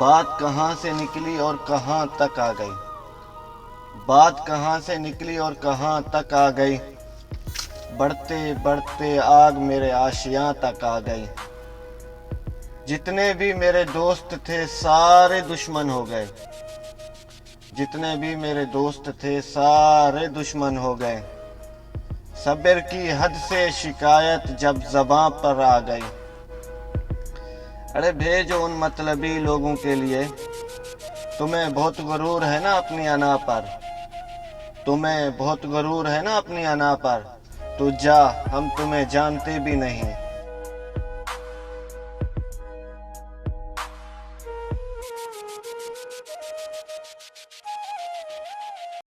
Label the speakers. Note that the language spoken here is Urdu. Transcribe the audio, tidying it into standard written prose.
Speaker 1: بات کہاں سے نکلی اور کہاں تک آ گئی، بات کہاں سے نکلی اور کہاں تک آ گئی، بڑھتے بڑھتے آگ میرے آشیاں تک آ گئی۔ جتنے بھی میرے دوست تھے سارے دشمن ہو گئے، جتنے بھی میرے دوست تھے سارے دشمن ہو گئے۔ صبر کی حد سے شکایت جب زباں پر آ گئی۔ ارے بھیجو ان مطلبی لوگوں کے لیے، تمہیں بہت غرور ہے نا اپنی انا پر، تمہیں بہت غرور ہے نا اپنی انا پر، تو جا، ہم تمہیں جانتے بھی نہیں۔